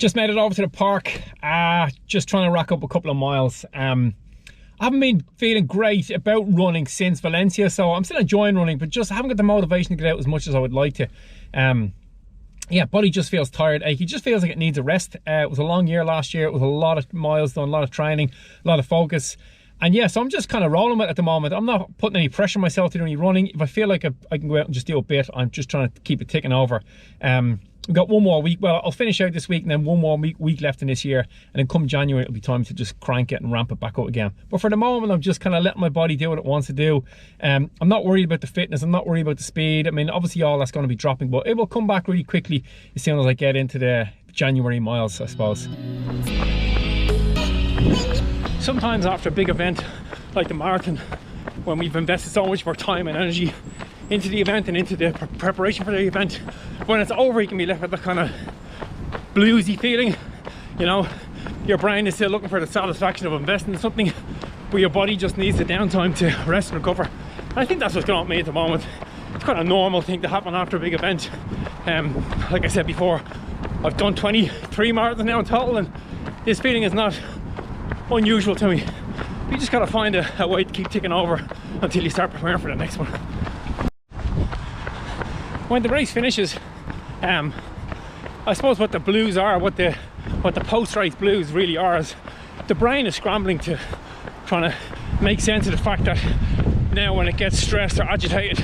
Just made it over to the park, just trying to rack up a couple of miles. I haven't been feeling great about running since Valencia, so I'm still enjoying running, but just haven't got the motivation to get out as much as I would like to. Yeah, body just feels tired, achy, just feels like it needs a rest. It was a long year last year. It was a lot of miles done, a lot of training, a lot of focus. And yeah, so I'm just kind of rolling with it at the moment. I'm not putting any pressure on myself to do any running. If I feel like I can go out and just do a bit, I'm just trying to keep it ticking over. We've got one more week. Well, I'll finish out this week and then one more week left in this year. And then come January, it'll be time to just crank it and ramp it back up again. But for the moment, I'm just kind of letting my body do what it wants to do. I'm not worried about the fitness. I'm not worried about the speed. I mean, obviously all that's going to be dropping, but it will come back really quickly as soon as I get into the January miles, I suppose. Sometimes after a big event like the marathon, when we've invested so much of our time and energy into the event and into the preparation for the event, when it's over, you can be left with that kind of bluesy feeling. You know, your brain is still looking for the satisfaction of investing in something, but your body just needs the downtime to rest and recover. And I think that's what's going on with me at the moment. It's quite a normal thing to happen after a big event. Like I said before, I've done 23 marathons now in total, and this feeling is not unusual to me. You just gotta find a way to keep ticking over until you start preparing for the next one. When the race finishes, I suppose what the blues are, what the post-race blues really are, is the brain is scrambling to trying to make sense of the fact that now when it gets stressed or agitated,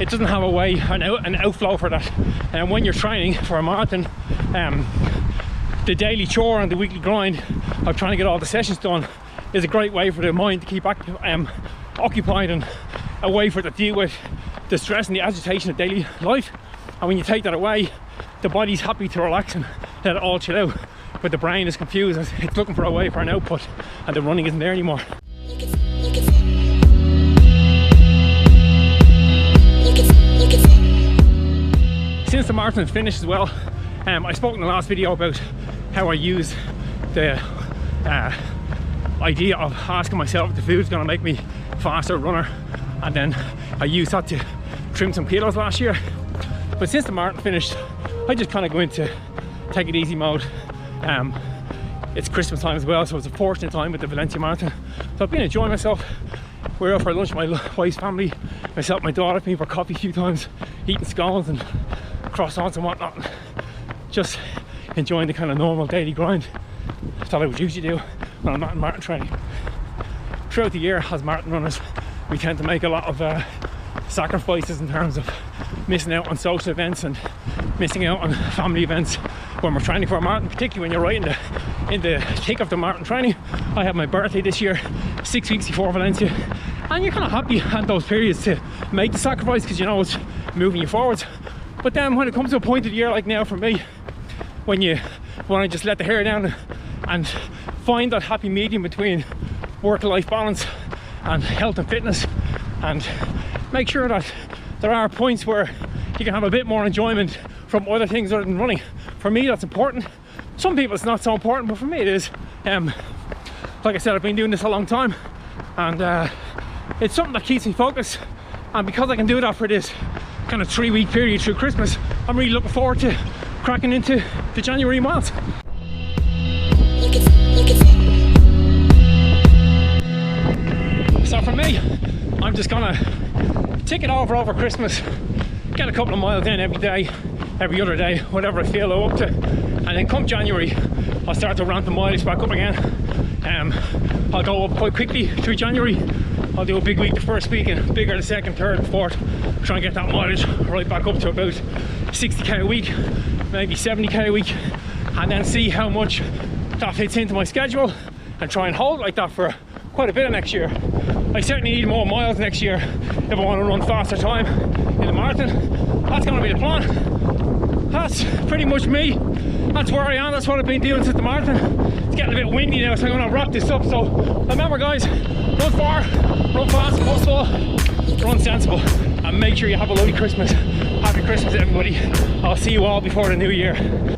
it doesn't have a way, an outflow for that. And when you're training for a marathon, the daily chore and the weekly grind of trying to get all the sessions done is a great way for the mind to keep occupied, and a way for it to deal with the stress and the agitation of daily life. And when you take that away, the body's happy to relax and let it all chill out, but the brain is confused. It's looking for a way for an output, and the running isn't there anymore. Since the marathon finished as well, I spoke in the last video about how I use the idea of asking myself if the food's going to make me a faster runner, and then I used that to trim some kilos last year. But since the marathon finished, I just kind of go into take it easy mode. It's Christmas time as well, so it's a fortunate time with the Valencia Marathon, so I've been enjoying myself. We're out for lunch, my wife's family, myself, my daughter, been for coffee a few times, eating scones and croissants and whatnot, just enjoying the kind of normal daily grind that I would usually do when I'm not in marathon training. Throughout the year, as marathon runners, we tend to make a lot of sacrifices in terms of missing out on social events and missing out on family events when we're training for a marathon, particularly when you're right in the thick of the marathon training. I had my birthday this year, 6 weeks before Valencia, and you're kind of happy at those periods to make the sacrifice because you know it's moving you forwards. But then when it comes to a point of the year like now for me, when you want to just let the hair down and find that happy medium between work-life balance and health and fitness, and make sure that there are points where you can have a bit more enjoyment from other things other than running. For me, that's important. Some people it's not so important, but for me it is. Like I said, I've been doing this a long time, and it's something that keeps me focused. And because I can do that for this kind of 3-week period through Christmas, I'm really looking forward to cracking into the January miles. So for me, I'm just gonna tick it over Christmas, get a couple of miles in every day, every other day, whatever I feel I'm up to, and then come January, I'll start to ramp the mileage back up again. I'll go up quite quickly through January. I'll do a big week the first week and bigger the second, third, fourth. Try and get that mileage right back up to about 60k a week, maybe 70k a week, and then see how much that fits into my schedule and try and hold like that for quite a bit of next year. I certainly need more miles next year if I want to run faster time in the marathon. That's going to be the plan. That's pretty much me. That's where I am. That's what I've been doing since the marathon. It's getting a bit windy now, so I'm going to wrap this up. So remember guys, run far, run fast, possible, run sensible, and make sure you have a lovely Christmas. Happy Christmas everybody. I'll see you all before the new year.